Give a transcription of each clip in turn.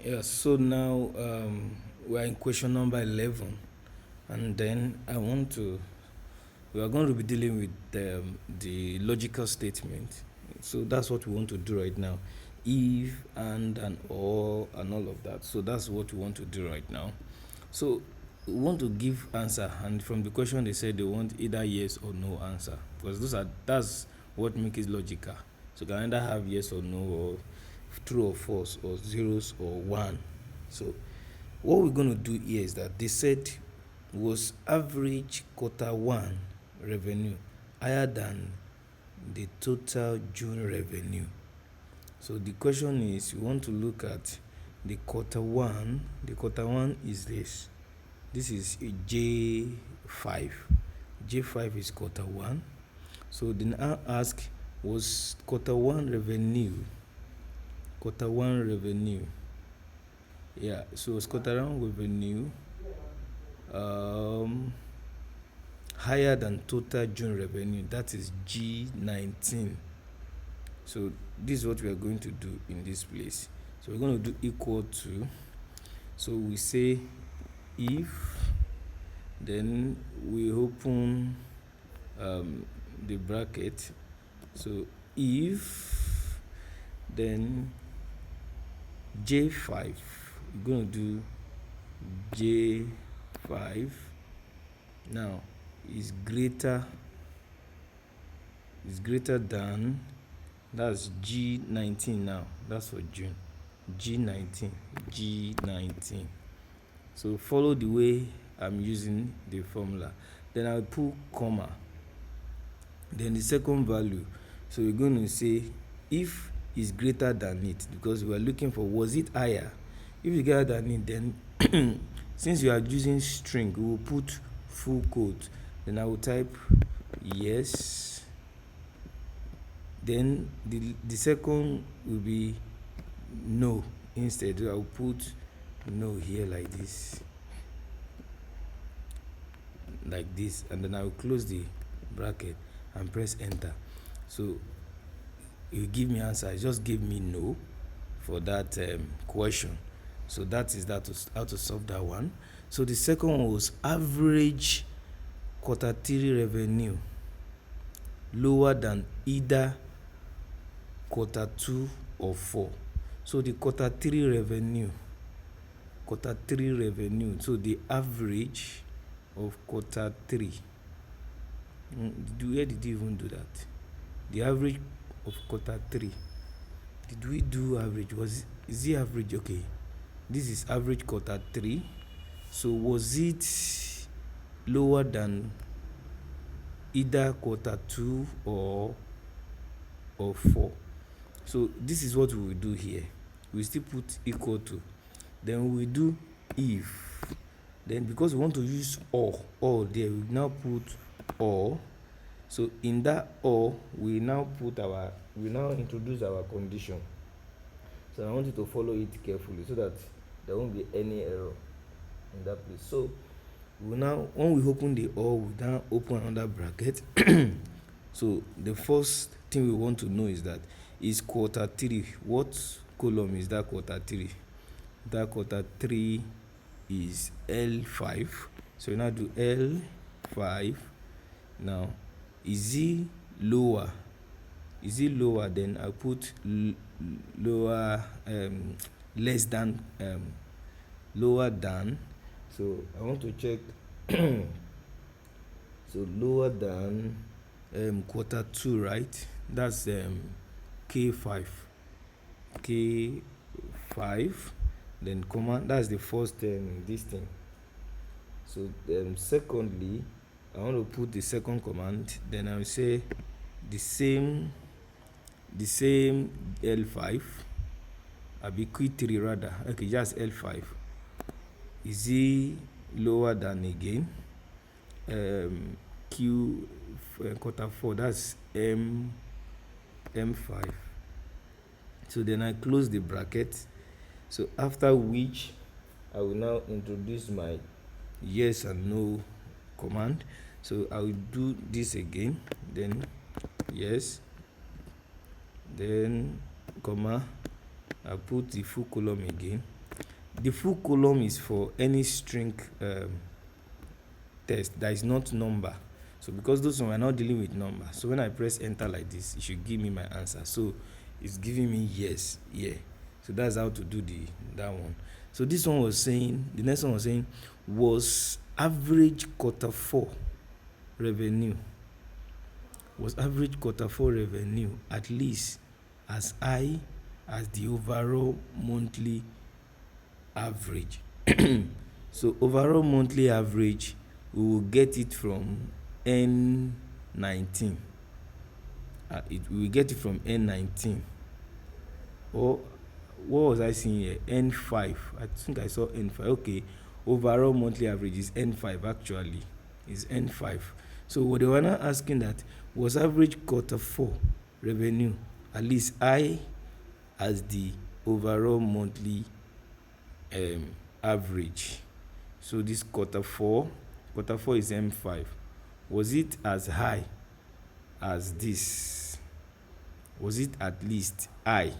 Yes, so now we are in question number 11, and then we are going to be dealing with the logical statement. So that's what we want to do right now. If, and or, and all of that. So that's what we want to do right now. So we want to give answer, and from the question they said they want either yes or no answer, because that's what makes it logical. So you can either have yes or no, or true or false, or zeros or one. So what we're going to do here is that they said, was average quarter one revenue higher than the total June revenue? So the question is, we want to look at the quarter one. The quarter one is this. This is a J5. J5 is quarter one. So then I ask, was quarter one revenue? Quarter one revenue. Yeah, so was quarter one revenue um, higher than total June revenue? That is G19. So this is what we are going to do in this place. So we're going to do equal to. So we say if, then we open the bracket. So if, then J5, we're going to do J5 now is greater than, that's G19 now, that's for June, G19. So follow the way I'm using the formula. Then I'll put comma, then the second value. So we're going to say if is greater than it, because we are looking for, was it higher? If it's greater than it, then since you are using string, we will put full quote. Then I will type yes. Then the second will be no. Instead, I will put no here like this, and then I will close the bracket and press enter. So you give me answer. It just give me no for that question. So that is how to solve that one. So the second one was average quarter three revenue lower than either quarter two or four. So the quarter three revenue, so the average of quarter three, where did you even do that? The average of quarter three, did we do average? Is it average? Okay, this is average quarter three. So was it lower than either quarter two or four? So this is what we will do here. We still put equal to, then we do if. Then because we want to use or there, we now put or. So in that or, we now introduce our condition. So I want you to follow it carefully so that there won't be any error in that place. So when we open the or, we now open another bracket. So the first thing we want to know is that is quarter three. What column is that quarter three? That quarter three is L5. So we now do L5. Now, is it lower? Then I'll put lower, less than, lower than. So I want to check. So lower than quarter two, right? That's K5. Then comma, that's the first this thing. So secondly, I want to put the second command. Then I will say the same L5. I'll be Q3 rather. Okay, just L5. Is it lower than again? Q quarter 4, that's M5. So then I close the bracket. So after which I will now introduce my yes and no command. So I will do this again, then yes, then comma, I put the full column again, The full column is for any string test that is not number. So because those one, we're not dealing with number, so when I press enter like this, it should give me my answer. So it's giving me yes, yeah. So that's how to do that one. So this one was saying, the next one was saying, was average Q4 revenue at least as high as the overall monthly average? So overall monthly average, we will get it from N19. We will get it from N19. Or what was I seeing here? N5. I think I saw N5. Okay, overall monthly average is N5 actually. Is N5. So what they were now asking that, was average Q4 revenue at least high as the overall monthly average? So this Q4 is M5. Was it as high as this? Was it at least high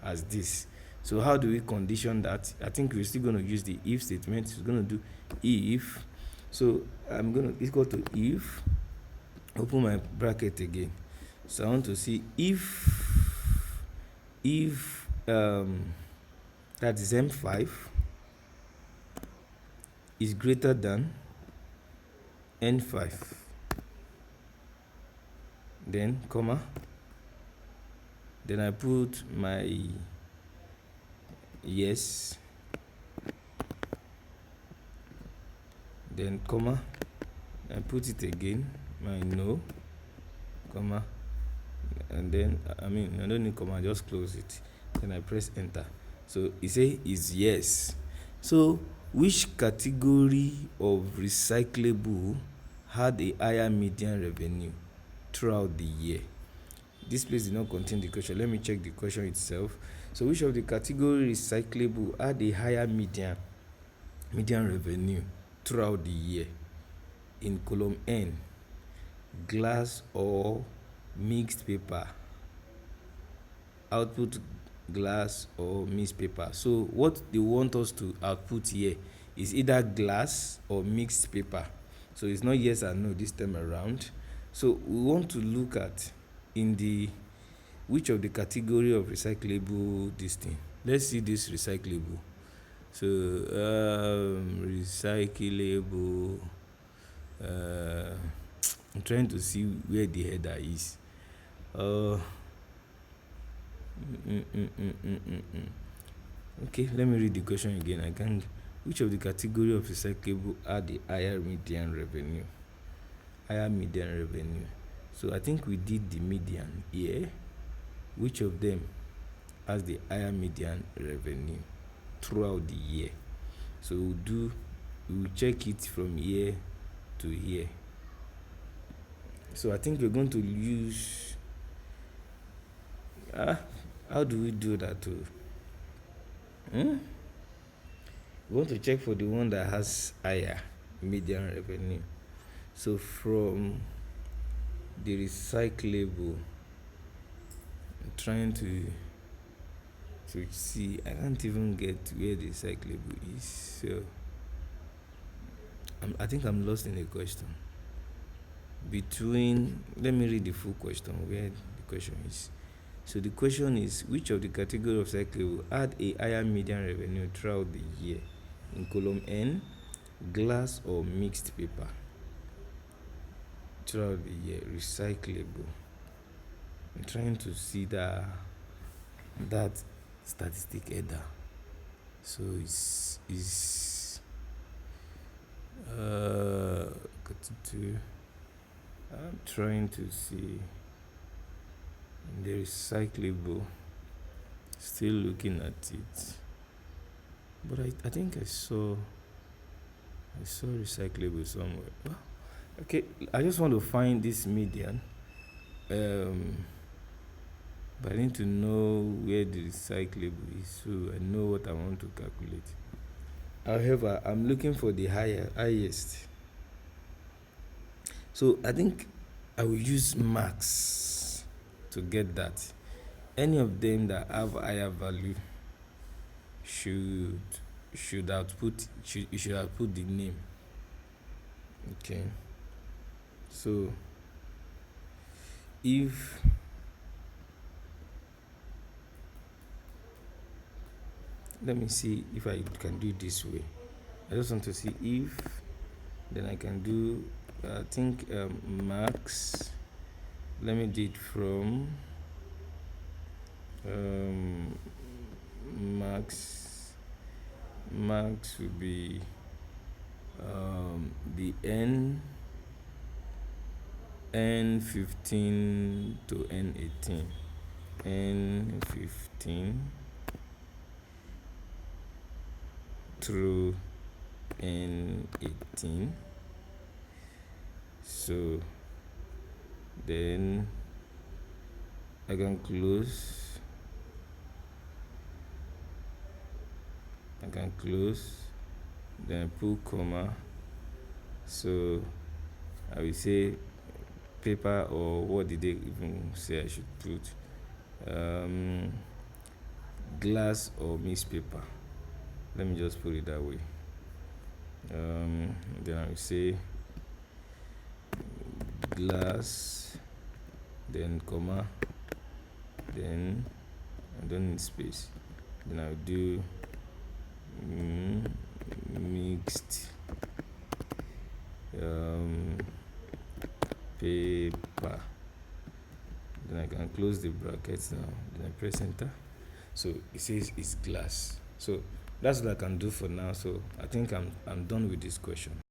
as this? So how do we condition that? I think we're still going to use the if statement. It's going to do if. So I'm going to equal to if, open my bracket again. So I want to see if that is M5 is greater than N5, then comma, then I put my yes, then comma, I put it again, my no, comma, and then I don't need comma, just close it, then I press enter. So it say is yes. So which category of recyclable had a higher median revenue throughout the year? This place did not contain the question. Let me check the question itself. So which of the category recyclable had a higher median revenue throughout the year? In column N, glass or mixed paper. Output glass or mixed paper. So what they want us to output here is either glass or mixed paper. So it's not yes or no this time around. So we want to look at which of the category of recyclable this thing. Let's see this recyclable. So recyclable. I'm trying to see where the header is. Okay, let me read the question again. Which of the category of recyclable had the higher median revenue? So I think we did the median here. Which of them has the higher median revenue throughout the year? So we'll check it from here to here. So I think we're going to use how do we do that too? We want to check for the one that has higher median revenue. So from the recyclable, I'm trying to see. I can't even get where the recyclable is. So I think I'm lost in the question. Let me read the full question where the question is. So the question is, which of the category of recyclable had a higher median revenue throughout the year? In column N, glass or mixed paper. Throughout the year, recyclable. I'm trying to see that statistic header. So it's I'm trying to see the recyclable, still looking at it, but I think I saw recyclable somewhere. Okay, I just want to find this median, but I need to know where the recyclable is so I know what I want to calculate. However, I'm looking for the highest. So I think I will use max to get that. Any of them that have higher value should you should have put the name. Okay, so if let me see if I can do it this way. I just want to see if then I can do I think max. Let me do it from um, max will be the n15 to n18, n15 through n18. So then I can close, then put comma. So I will say paper, or what did they even say I should put? Glass or mixed paper. Let me just put it that way. Then I will say glass, then comma, then I don't need space. Then I'll do mixed paper. Then I can close the brackets now. Then I press enter. So it says it's glass. So that's what I can do for now. So I think I'm done with this question.